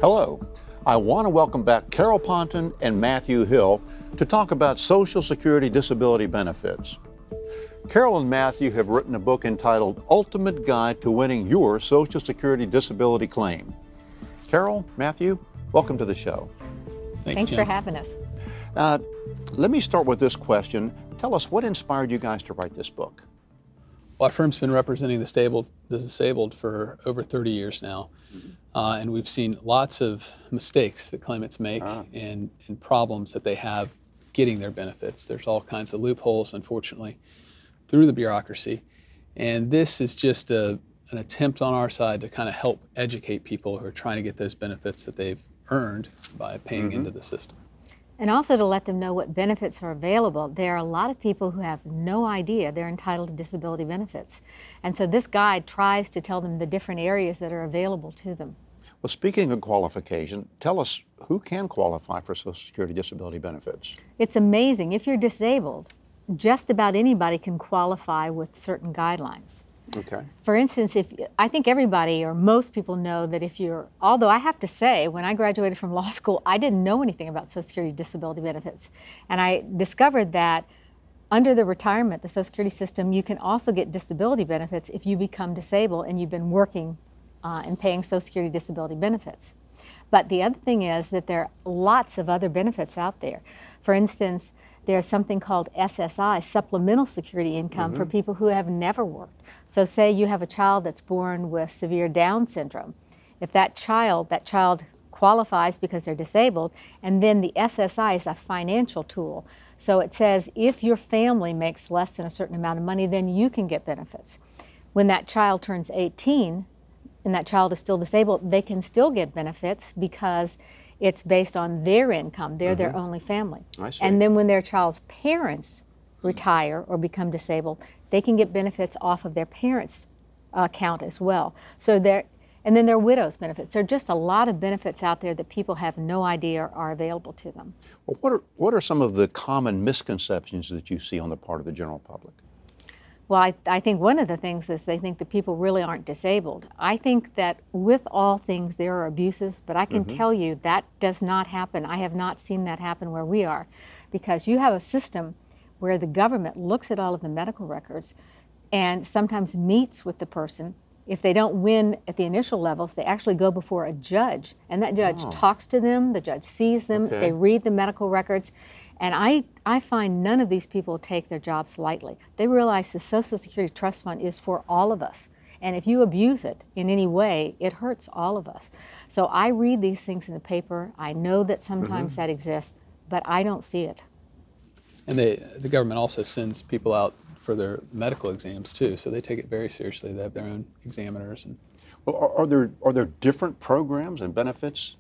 Hello. I want to welcome back Carol Ponton and Matthew Hill to talk about Social Security disability benefits. Carol and Matthew have written a book entitled Ultimate Guide to Winning Your Social Security Disability Claim. Carol, Matthew, welcome to the show. Thanks for having us. Let me start with this question. Tell us, what inspired you guys to write this book? Well, our firm's been representing the disabled for over 30 years now. And we've seen lots of mistakes that claimants make and problems that they have getting their benefits. There's all kinds of loopholes, unfortunately, through the bureaucracy. And this is just an attempt on our side to kind of help educate people who are trying to get those benefits that they've earned by paying into the system. And also to let them know what benefits are available. There are a lot of people who have no idea they're entitled to disability benefits. And so this guide tries to tell them the different areas that are available to them. Well, speaking of qualification, tell us, who can qualify for Social Security disability benefits? It's amazing. If you're disabled, just about anybody can qualify with certain guidelines. Okay. For instance, I think everybody or most people know that although I have to say, when I graduated from law school, I didn't know anything about Social Security disability benefits. And I discovered that under the retirement, the Social Security system, you can also get disability benefits if you become disabled and you've been working and paying Social Security disability benefits. But the other thing is that there are lots of other benefits out there. For instance, there's something called SSI, Supplemental Security Income, for people who have never worked. So say you have a child that's born with severe Down syndrome. If that child qualifies because they're disabled, and then the SSI is a financial tool. So it says if your family makes less than a certain amount of money, then you can get benefits. When that child turns 18, and that child is still disabled, they can still get benefits because it's based on their income. They're their only family. I see. And then when their child's parents retire or become disabled, they can get benefits off of their parents' account as well. And then there are widows' benefits. There are just a lot of benefits out there that people have no idea are available to them. Well, what are some of the common misconceptions that you see on the part of the general public? Well, I think one of the things is they think that people really aren't disabled. I think that with all things there are abuses, but I can tell you that does not happen. I have not seen that happen where we are, because you have a system where the government looks at all of the medical records and sometimes meets with the person. If they don't win at the initial levels, they actually go before a judge, and that judge talks to them, the judge sees them, they read the medical records, and I find none of these people take their jobs lightly. They realize the Social Security Trust Fund is for all of us, and if you abuse it in any way, it hurts all of us. So I read these things in the paper. I know that sometimes that exists, but I don't see it. And the government also sends people out for their medical exams too, so they take it very seriously. They have their own examiners. Well, are there different programs and benefits?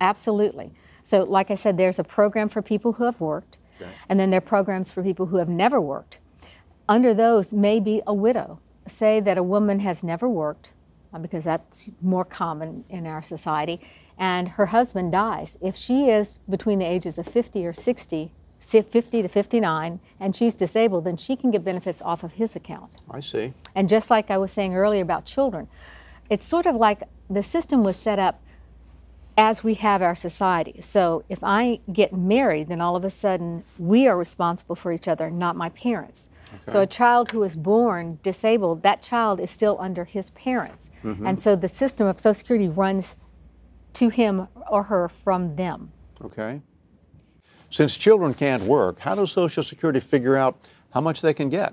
Absolutely. So like I said, there's a program for people who have worked, and then there are programs for people who have never worked. Under those may be a widow. Say that a woman has never worked, because that's more common in our society, and her husband dies. If she is between the ages of 50 or 60, 50 to 59, and she's disabled, then she can get benefits off of his account. I see. And just like I was saying earlier about children, it's sort of like the system was set up as we have our society. So if I get married, then all of a sudden we are responsible for each other, not my parents. So a child who is born disabled, that child is still under his parents. And so the system of Social Security runs to him or her from them. Okay. Since children can't work, how does Social Security figure out how much they can get?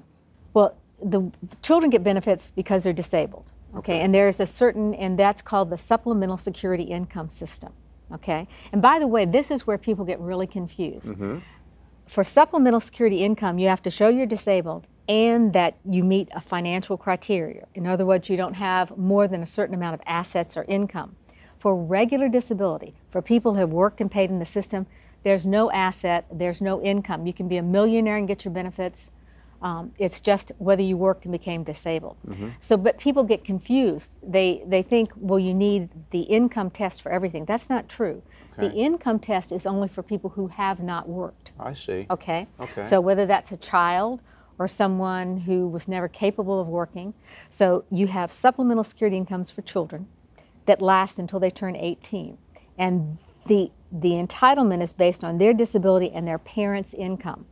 Well, the children get benefits because they're disabled. Okay, and there's and that's called the Supplemental Security Income System. Okay, and by the way, this is where people get really confused. For Supplemental Security Income, you have to show you're disabled and that you meet a financial criteria. In other words, you don't have more than a certain amount of assets or income. For regular disability, for people who have worked and paid in the system, there's no asset, there's no income. You can be a millionaire and get your benefits. It's just whether you worked and became disabled. So, but people get confused. They think, well, you need the income test for everything. That's not true. The income test is only for people who have not worked. I see. Okay? So whether that's a child or someone who was never capable of working. So you have supplemental security incomes for children that last until they turn 18. And the entitlement is based on their disability and their parents' income.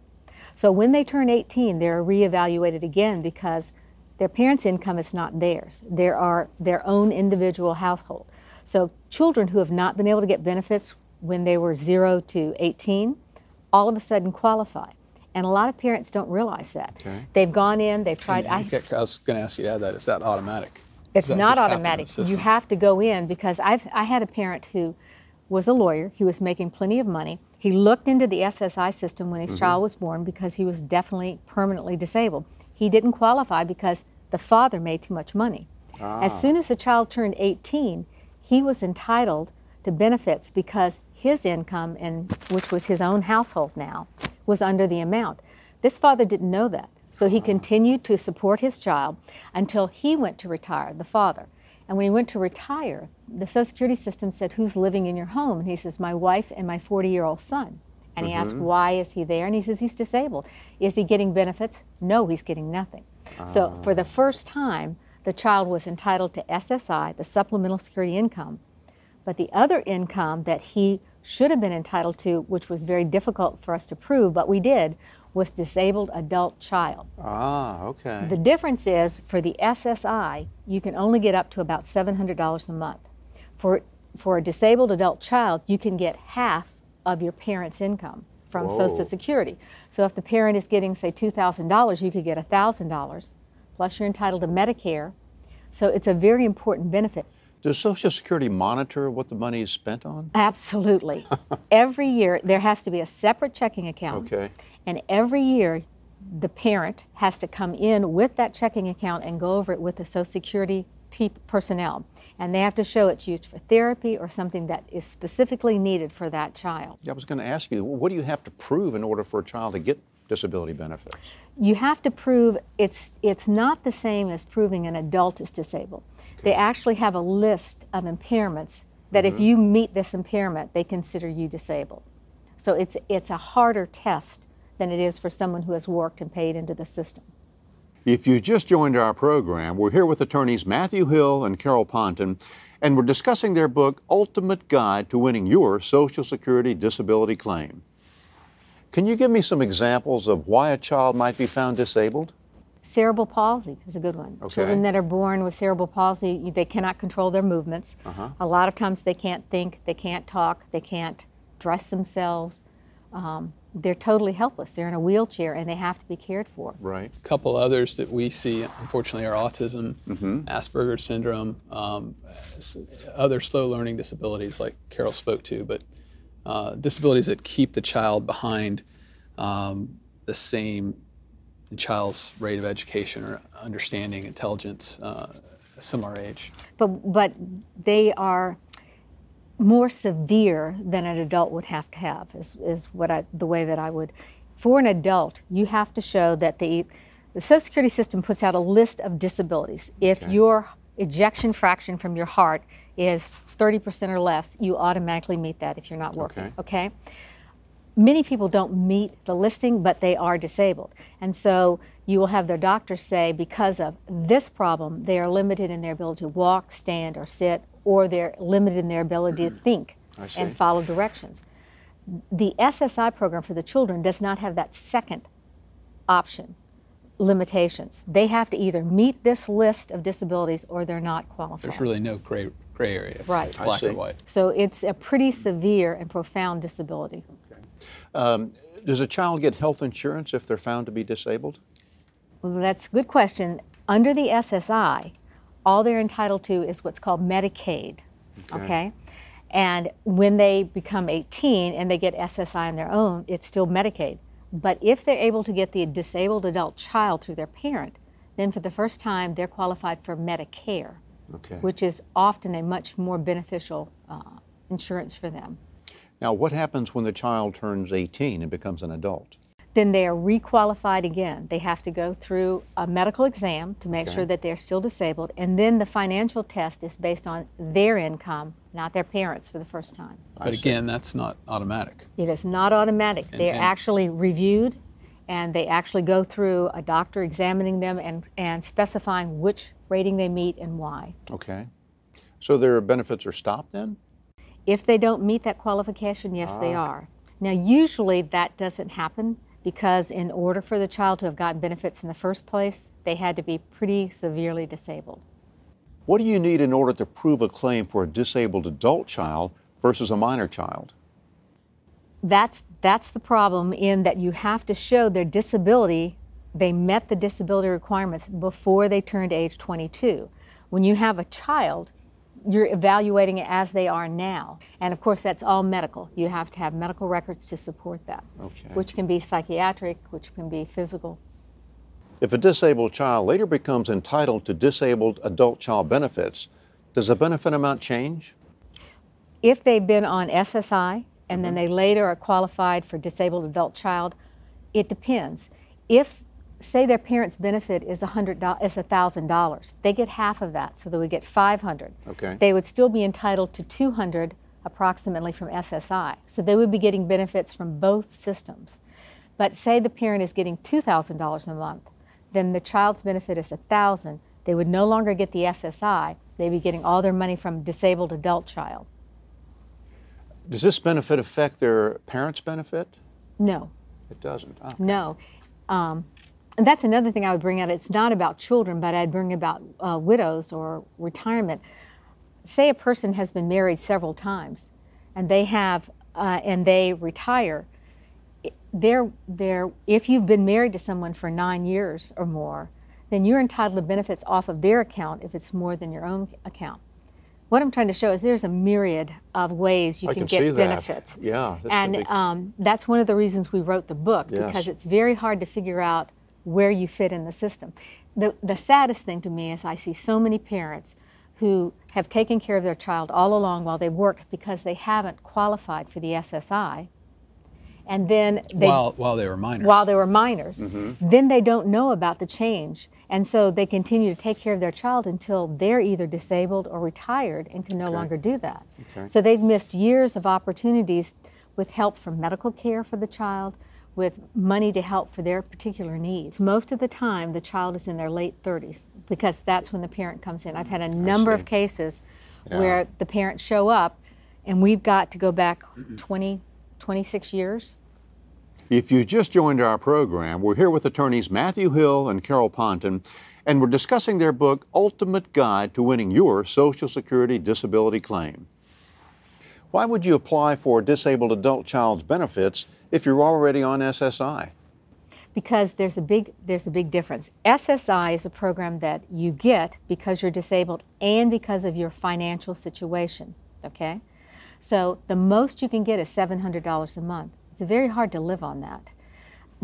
So when they turn 18, they're reevaluated again because their parents' income is not theirs. They are their own individual household. So children who have not been able to get benefits when they were 0 to 18, all of a sudden qualify. And a lot of parents don't realize that. Okay. They've gone in, they've tried. I was going to ask you to add that. Is that automatic? It's Does that not just happen in automatic. the system? You have to go in because I had a parent who was a lawyer. He was making plenty of money. He looked into the SSI system when his child was born because he was definitely permanently disabled. He didn't qualify because the father made too much money. As soon as the child turned 18, he was entitled to benefits because his income, which was his own household now, was under the amount. This father didn't know that. So he continued to support his child until he went to retire, the father. And when he went to retire, the Social Security system said, "Who's living in your home?" And he says, "My wife and my 40-year-old son." And he asked, "Why is he there?" And he says, "He's disabled." Is he getting benefits? No, he's getting nothing. So for the first time, the child was entitled to SSI, the supplemental security income. But the other income that he should have been entitled to, which was very difficult for us to prove, but we did, was disabled adult child. Okay. The difference is for the SSI, you can only get up to about $700 a month. For a disabled adult child, you can get half of your parent's income from Social Security. So if the parent is getting, say, $2,000, you could get $1,000, plus you're entitled to Medicare. So it's a very important benefit. Does Social Security monitor what the money is spent on? Absolutely. Every year, there has to be a separate checking account. Okay. And every year, the parent has to come in with that checking account and go over it with the Social Security personnel. And they have to show it's used for therapy or something that is specifically needed for that child. I was going to ask you, what do you have to prove in order for a child to get disability benefits? You have to prove it's not the same as proving an adult is disabled. They actually have a list of impairments that if you meet this impairment, they consider you disabled. So it's a harder test than it is for someone who has worked and paid into the system. If you just joined our program, we're here with attorneys Matthew Hill and Carol Ponton, and we're discussing their book, Ultimate Guide to Winning Your Social Security Disability Claim. Can you give me some examples of why a child might be found disabled? Cerebral palsy is a good one. Okay. Children that are born with cerebral palsy, they cannot control their movements. A lot of times they can't think, they can't talk, they can't dress themselves. They're totally helpless. They're in a wheelchair and they have to be cared for. Right. A couple others that we see, unfortunately, are autism, Asperger's syndrome, other slow learning disabilities like Carol spoke to, but disabilities that keep the child behind the same child's rate of education or understanding, intelligence, similar age. But they are more severe than an adult would have to have, is the way that I would. For an adult, you have to show that the Social Security system puts out a list of disabilities. If your ejection fraction from your heart is 30% or less, you automatically meet that if you're not working, okay? Many people don't meet the listing, but they are disabled. And so you will have their doctor say, because of this problem, they are limited in their ability to walk, stand, or sit, or they're limited in their ability to think and follow directions. The SSI program for the children does not have that second option, limitations. They have to either meet this list of disabilities or they're not qualified. There's really no gray area. It's black or white. So it's a pretty severe and profound disability. Does a child get health insurance if they're found to be disabled? Well, that's a good question. Under the SSI, all they're entitled to is what's called Medicaid, okay? And when they become 18 and they get SSI on their own, it's still Medicaid. But if they're able to get the disabled adult child through their parent, then for the first time they're qualified for Medicare, which is often a much more beneficial insurance for them. Now, what happens when the child turns 18 and becomes an adult? Then they are requalified again. They have to go through a medical exam to make sure that they're still disabled, and then the financial test is based on their income, not their parents, for the first time. But again, that's not automatic. It is not automatic. They're actually reviewed, and they actually go through a doctor examining them and specifying which rating they meet and why. Okay. So their benefits are stopped then? If they don't meet that qualification, yes, they are. Now, usually that doesn't happen because in order for the child to have gotten benefits in the first place, they had to be pretty severely disabled. What do you need in order to prove a claim for a disabled adult child versus a minor child? That's the problem, in that you have to show their disability, they met the disability requirements before they turned age 22. When you have a child, you're evaluating it as they are now. And of course, that's all medical. You have to have medical records to support that, which can be psychiatric, which can be physical. If a disabled child later becomes entitled to disabled adult child benefits, does the benefit amount change? If they've been on SSI and then they later are qualified for disabled adult child, it depends. If, say, their parent's benefit is $1,000, they get half of that, so they would get $500. Okay. They would still be entitled to $200 approximately from SSI, so they would be getting benefits from both systems. But say the parent is getting $2,000 a month, then the child's benefit is $1,000. They would no longer get the SSI. They'd be getting all their money from disabled adult child. Does this benefit affect their parents' benefit? No. It doesn't. Okay. No. And that's another thing I would bring out. It's not about children, but I'd bring about widows or retirement. Say a person has been married several times, and they retire. If you've been married to someone for 9 years or more, then you're entitled to benefits off of their account if it's more than your own account. What I'm trying to show is there's a myriad of ways you can get benefits. Yeah, and that's one of the reasons we wrote the book, because it's very hard to figure out where you fit in the system. The saddest thing to me is I see so many parents who have taken care of their child all along while they worked because they haven't qualified for the SSI. And then while they were minors. While they were minors. Then they don't know about the change. And so they continue to take care of their child until they're either disabled or retired and can no longer do that. So they've missed years of opportunities with help from medical care for the child, with money to help for their particular needs. Most of the time, the child is in their late 30s because that's when the parent comes in. I've had a number of cases where the parents show up and we've got to go back 26 years. If you just joined our program, we're here with attorneys Matthew Hill and Carol Ponton, and we're discussing their book, Ultimate Guide to Winning Your Social Security Disability Claim. Why would you apply for a disabled adult child's benefits if you're already on SSI? Because there's a big difference. SSI is a program that you get because you're disabled and because of your financial situation, okay? So the most you can get is $700 a month. It's very hard to live on that.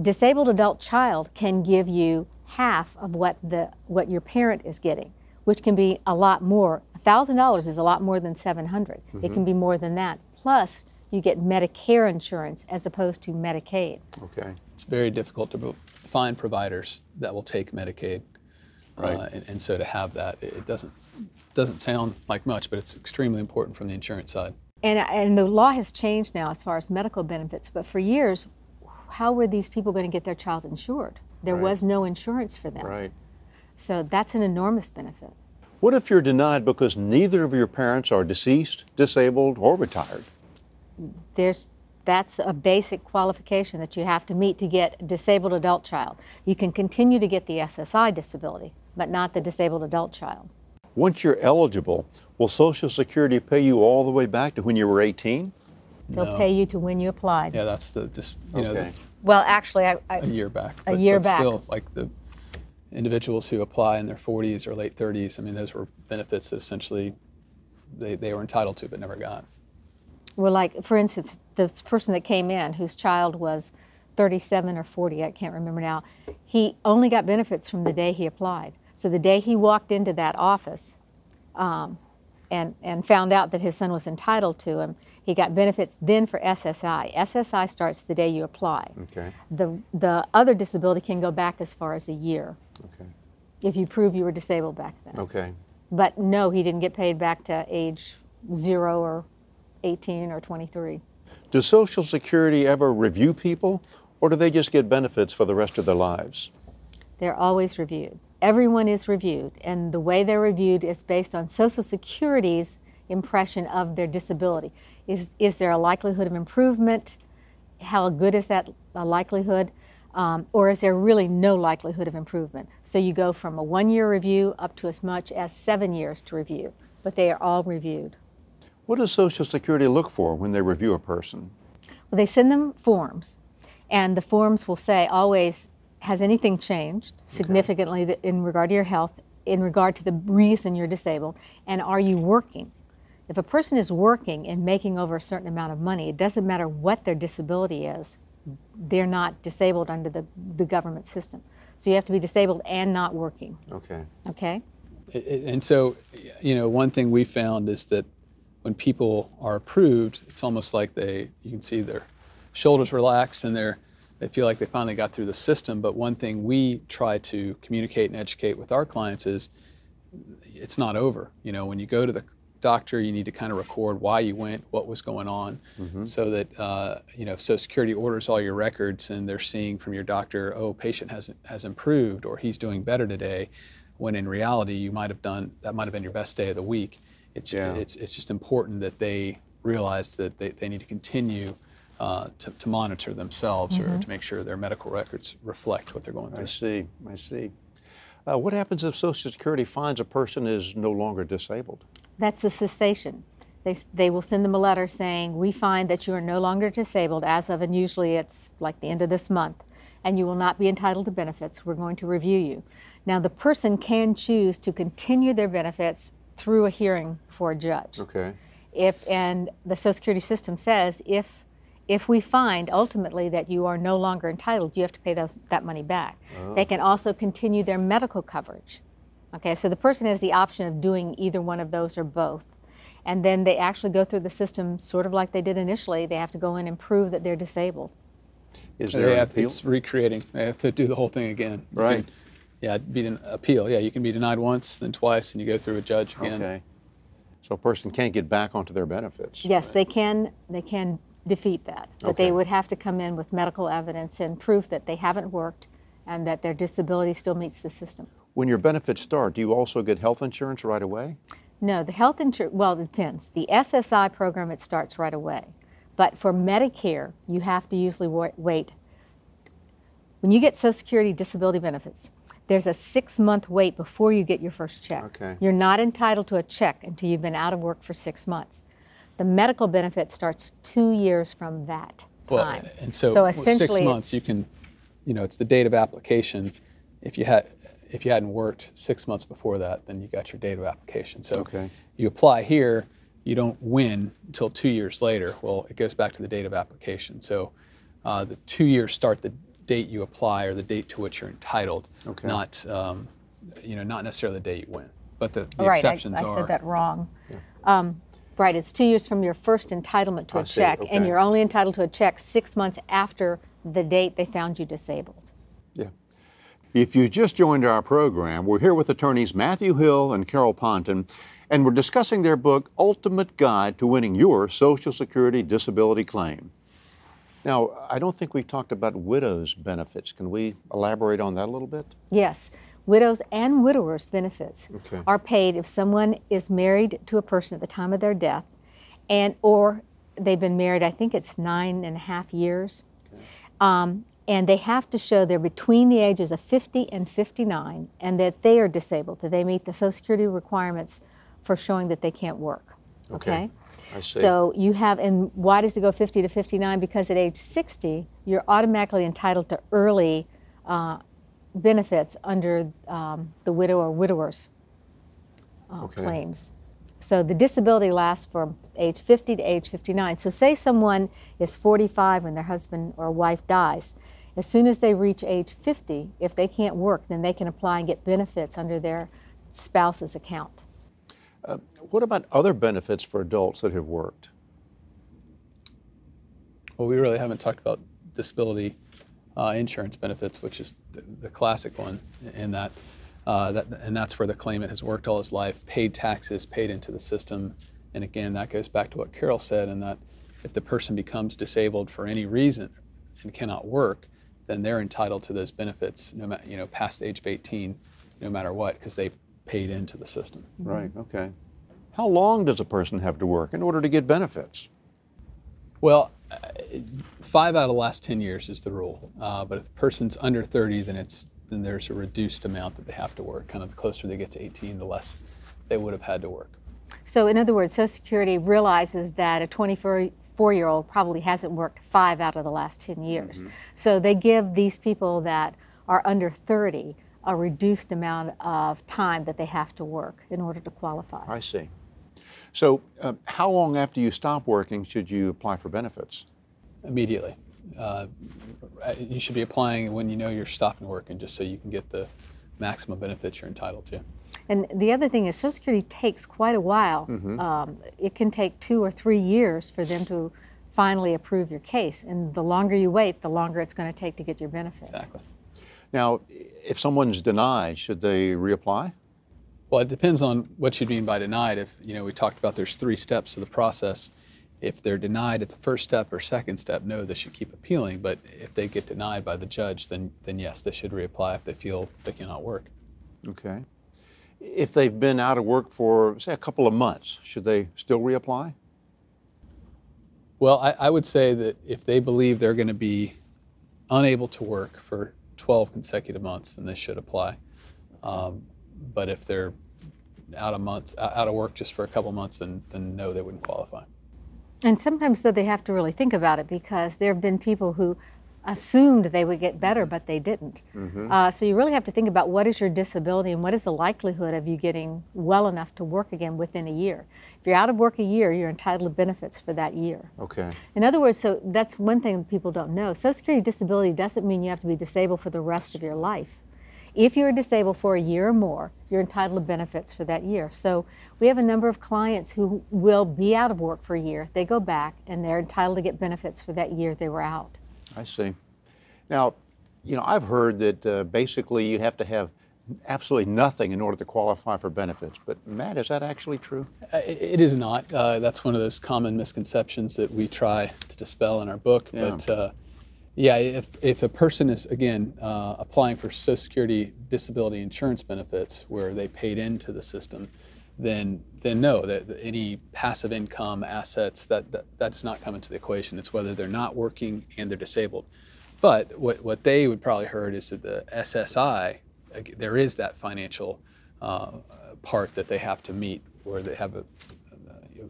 Disabled adult child can give you half of what your parent is getting, which can be a lot more. $1,000 is a lot more than $700. It can be more than that. Plus, you get Medicare insurance as opposed to Medicaid. Okay. It's very difficult to find providers that will take Medicaid. Right. And so to have that, it doesn't sound like much, but it's extremely important from the insurance side. And the law has changed now as far as medical benefits, but for years, how were these people going to get their child insured? There was no insurance for them. Right. So that's an enormous benefit. What if you're denied because neither of your parents are deceased, disabled, or retired? That's a basic qualification that you have to meet to get a disabled adult child. You can continue to get the SSI disability, but not the disabled adult child. Once you're eligible, will Social Security pay you all the way back to when you were 18? They'll pay you to when you applied. Yeah, that's Well, actually, a year back. A year back. Still, like the individuals who apply in their 40s or late 30s, I mean, those were benefits that essentially they were entitled to but never got. Well, like, for instance, this person that came in whose child was 37 or 40, I can't remember now, he only got benefits from the day he applied. So the day he walked into that office and found out that his son was entitled to him, he got benefits then for SSI. SSI starts the day you apply. Okay. The other disability can go back as far as a year. Okay. If you prove you were disabled back then. Okay. But no, he didn't get paid back to age 0 or 18 or 23. Does Social Security ever review people, or do they just get benefits for the rest of their lives? They're always reviewed. Everyone is reviewed, and the way they're reviewed is based on Social Security's impression of their disability. Is there a likelihood of improvement? How good is that likelihood? Or is there really no likelihood of improvement? So you go from a 1-year review up to as much as 7 years to review, but they are all reviewed. What does Social Security look for when they review a person? Well, they send them forms, and the forms will say always, has anything changed significantly in regard to your health, in regard to the reason you're disabled, and are you working? If a person is working and making over a certain amount of money, it doesn't matter what their disability is, they're not disabled under the government system. So you have to be disabled and not working. Okay. Okay? And so, you know, one thing we found is that when people are approved, it's almost like you can see their shoulders relax and they feel like they finally got through the system. But one thing we try to communicate and educate with our clients is it's not over. You know, when you go to the doctor, you need to kind of record why you went, what was going on, so that, you know, if Social Security orders all your records and they're seeing from your doctor, oh, patient has improved or he's doing better today, when in reality that might have been your best day of the week. It's just important that they realize that they need to continue to monitor themselves or to make sure their medical records reflect what they're going through. I see. What happens if Social Security finds a person is no longer disabled? That's a cessation. They will send them a letter saying, we find that you are no longer disabled as of, and usually it's like the end of this month, and you will not be entitled to benefits. We're going to review you. Now, the person can choose to continue their benefits through a hearing before a judge. Okay. And the Social Security system says if we find ultimately that you are no longer entitled, you have to pay that money back. Oh. They can also continue their medical coverage. Okay, so the person has the option of doing either one of those or both. And then they actually go through the system sort of like they did initially. They have to go in and prove that they're disabled. It's recreating. They have to do the whole thing again. Right. Beat an appeal. Yeah, you can be denied once, then twice, and you go through a judge again. Okay. So a person can't get back onto their benefits. Yes, right. They can defeat that. But they would have to come in with medical evidence and proof that they haven't worked and that their disability still meets the system. When your benefits start, do you also get health insurance right away? No, the health insurance, well, it depends. The SSI program, it starts right away. But for Medicare, you have to usually wait. When you get Social Security disability benefits, there's a 6-month wait before you get your first check. Okay. You're not entitled to a check until you've been out of work for 6 months. The medical benefit starts 2 years from that time. Well, and so essentially 6 months, you can, you know, it's the date of application. If you hadn't worked 6 months before that, then you got your date of application. So you apply here, you don't win until 2 years later. Well, it goes back to the date of application. So the 2 years start the date you apply or the date to which you're entitled, not not necessarily the day you win. But the exceptions are. I said that wrong. Yeah. Right, it's 2 years from your first entitlement to a check, and you're only entitled to a check 6 months after the date they found you disabled. Yeah. If you just joined our program, we're here with attorneys Matthew Hill and Carol Ponton, and we're discussing their book, Ultimate Guide to Winning Your Social Security Disability Claim. Now, I don't think we talked about widows' benefits. Can we elaborate on that a little bit? Yes. Widows and widowers' benefits are paid if someone is married to a person at the time of their death, or they've been married, I think it's 9.5 years, and they have to show they're between the ages of 50 and 59 and that they are disabled, that they meet the Social Security requirements for showing that they can't work. Okay? I see. So you have, and why does it go 50 to 59? Because at age 60, you're automatically entitled to early benefits under the widow or widower's claims. So the disability lasts from age 50 to age 59. So say someone is 45 when their husband or wife dies. As soon as they reach age 50, if they can't work, then they can apply and get benefits under their spouse's account. What about other benefits for adults that have worked? Well, we really haven't talked about disability insurance benefits, which is the classic one in that, and that's where the claimant has worked all his life, paid taxes, paid into the system. And again, that goes back to what Carol said, in that if the person becomes disabled for any reason and cannot work, then they're entitled to those benefits, no matter, past the age of 18, no matter what, because they paid into the system. Right. Okay. How long does a person have to work in order to get benefits? Well, 5 out of the last 10 years is the rule. But if the person's under 30, then there's a reduced amount that they have to work. Kind of the closer they get to 18, the less they would have had to work. So in other words, Social Security realizes that a 24-year-old probably hasn't worked 5 out of the last 10 years. So they give these people that are under 30 a reduced amount of time that they have to work in order to qualify. I see. So how long after you stop working should you apply for benefits? Immediately. You should be applying when you know you're stopping working, just so you can get the maximum benefits you're entitled to. And the other thing is Social Security takes quite a while. It can take 2 or 3 years for them to finally approve your case. And the longer you wait, the longer it's going to take to get your benefits. Exactly. Now, if someone's denied, should they reapply? Well, it depends on what you mean by denied. If, we talked about there's 3 steps to the process. If they're denied at the first step or second step, no, they should keep appealing. But if they get denied by the judge, then yes, they should reapply if they feel they cannot work. Okay. If they've been out of work for, say, a couple of months, should they still reapply? Well, I would say that if they believe they're going to be unable to work for 12 consecutive months, then they should apply. But if they're out of work just for a couple months, then no, they wouldn't qualify. And sometimes, though, they have to really think about it, because there have been people who assumed they would get better, but they didn't. So you really have to think about what is your disability and what is the likelihood of you getting well enough to work again within a year. If you're out of work a year, you're entitled to benefits for that year. Okay. In other words, so that's one thing that people don't know. Social Security disability doesn't mean you have to be disabled for the rest of your life. If you're disabled for a year or more, you're entitled to benefits for that year. So we have a number of clients who will be out of work for a year. They go back and they're entitled to get benefits for that year they were out. I see. Now, I've heard that basically you have to have absolutely nothing in order to qualify for benefits. But Matt, is that actually true? It is not. That's one of those common misconceptions that we try to dispel in our book. Yeah. But yeah, if a person is, again, applying for Social Security disability insurance benefits where they paid into the system, then no, that any passive income, assets, that does not come into the equation. It's whether they're not working and they're disabled. But what they would probably heard is that the SSI, there is that financial part that they have to meet, where they have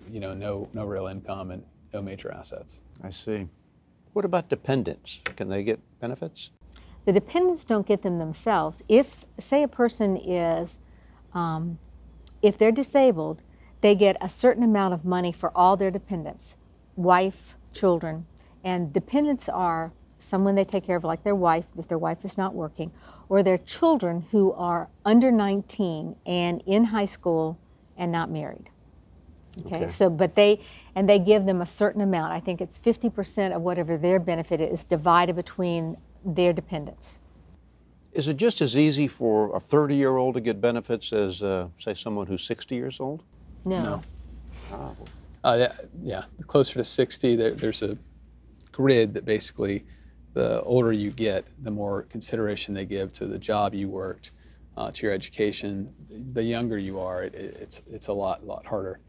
no real income and no major assets. I see. What about dependents? Can they get benefits? The dependents don't get them themselves. If, say, a person is, if they're disabled, they get a certain amount of money for all their dependents, wife, children, and dependents are someone they take care of, like their wife, if their wife is not working, or their children who are under 19 and in high school and not married. Okay. So, but they give them a certain amount. I think it's 50% of whatever their benefit is divided between their dependents. Is it just as easy for a 30-year-old to get benefits as, say, someone who's 60 years old? No. Yeah, closer to 60, there's a grid that basically the older you get, the more consideration they give to the job you worked, to your education. The younger you are, it's a lot harder,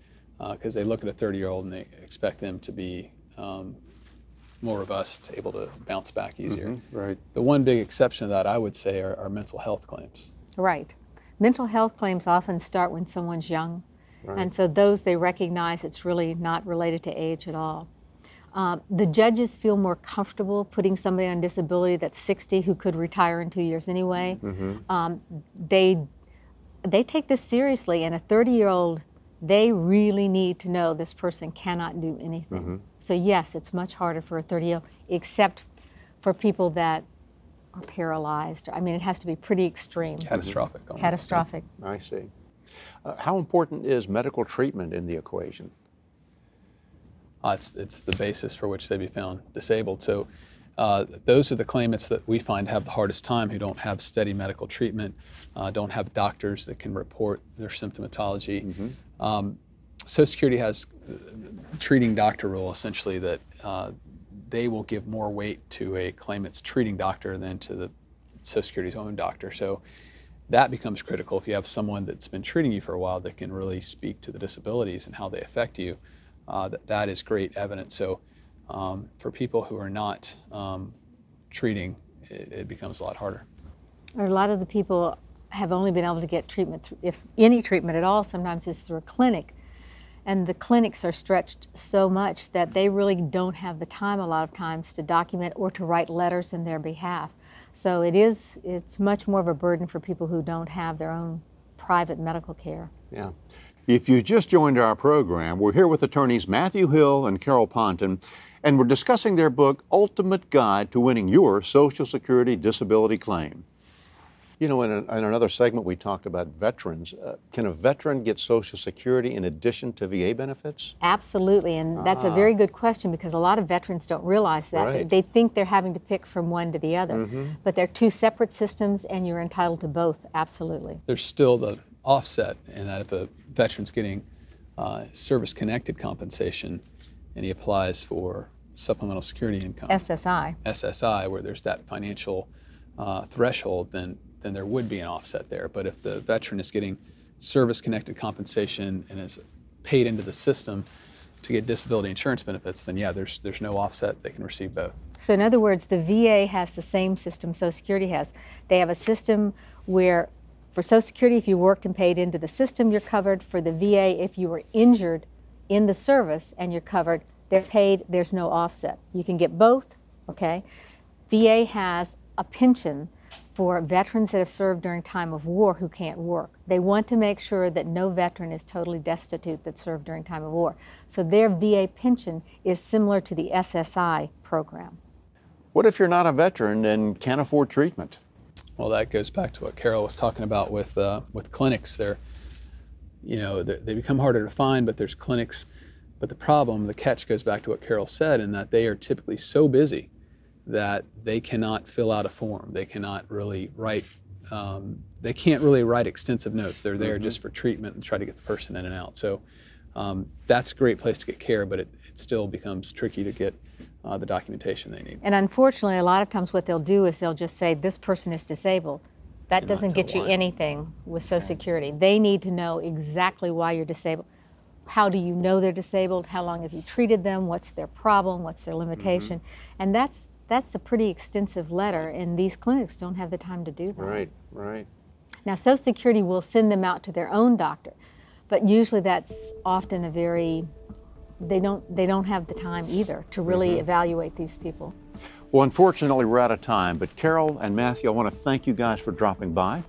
because they look at a 30-year-old and they expect them to be more robust, able to bounce back easier. Right. The one big exception to that, I would say, are mental health claims. Right. Mental health claims often start when someone's young, Right. and so those they recognize it's really not related to age at all. The judges feel more comfortable putting somebody on disability that's 60 who could retire in 2 years anyway. They take this seriously, and a 30-year-old, they really need to know this person cannot do anything. So yes, it's much harder for a 30-year-old, except for people that are paralyzed. I mean, it has to be pretty extreme. Catastrophic. Almost. Catastrophic. I see. How important is medical treatment in the equation? It's the basis for which they be found disabled. So those are the claimants that we find have the hardest time, who don't have steady medical treatment, don't have doctors that can report their symptomatology. Social Security has a treating doctor rule, essentially, that they will give more weight to a claimant's treating doctor than to the Social Security's own doctor. So that becomes critical. If you have someone that's been treating you for a while that can really speak to the disabilities and how they affect you, that is great evidence. So for people who are not treating, it becomes a lot harder. Or a lot of the people have only been able to get treatment, if any treatment at all, sometimes it's through a clinic. And the clinics are stretched so much that they really don't have the time a lot of times to document or to write letters in their behalf. So it's much more of a burden for people who don't have their own private medical care. Yeah. If you just joined our program, we're here with attorneys Matthew Hill and Carol Ponton, and we're discussing their book, Ultimate Guide to Winning Your Social Security Disability Claim. You know, in another segment we talked about veterans. Can a veteran get Social Security in addition to VA benefits? Absolutely, and that's a very good question because a lot of veterans don't realize that. Right. They think they're having to pick from one to the other, but they're two separate systems and you're entitled to both, absolutely. There's still the offset in that if a veteran's getting service-connected compensation and he applies for supplemental security income, SSI, where there's that financial threshold, then there would be an offset there. But if the veteran is getting service-connected compensation and is paid into the system to get disability insurance benefits, then yeah, there's no offset. They can receive both. So in other words, the VA has the same system Social Security has. They have a system where for Social Security, if you worked and paid into the system, you're covered. For the VA, if you were injured in the service and you're covered, they're paid, there's no offset. You can get both, okay? VA has a pension for veterans that have served during time of war who can't work. They want to make sure that no veteran is totally destitute that served during time of war. So their VA pension is similar to the SSI program. What if you're not a veteran and can't afford treatment? Well, that goes back to what Carol was talking about with clinics. They become harder to find, but there's clinics. But the catch goes back to what Carol said, in that they are typically so busy that they cannot fill out a form. They cannot really write, they can't really write extensive notes. They're there just for treatment and try to get the person in and out. So that's a great place to get care, but it still becomes tricky to get the documentation they need. And unfortunately, a lot of times what they'll do is they'll just say, this person is disabled. That doesn't get you anything with Social Security. They need to know exactly why you're disabled. How do you know they're disabled? How long have you treated them? What's their problem? What's their limitation? And that's a pretty extensive letter, and these clinics don't have the time to do that. Right, right. Now, Social Security will send them out to their own doctor, but usually that's often they don't have the time either to really evaluate these people. Well, unfortunately, we're out of time, but Carol and Matthew, I want to thank you guys for dropping by.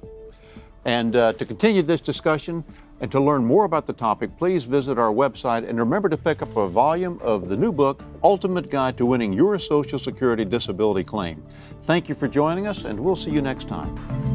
And to continue this discussion and to learn more about the topic, please visit our website and remember to pick up a volume of the new book, Ultimate Guide to Winning Your Social Security Disability Claim. Thank you for joining us, and we'll see you next time.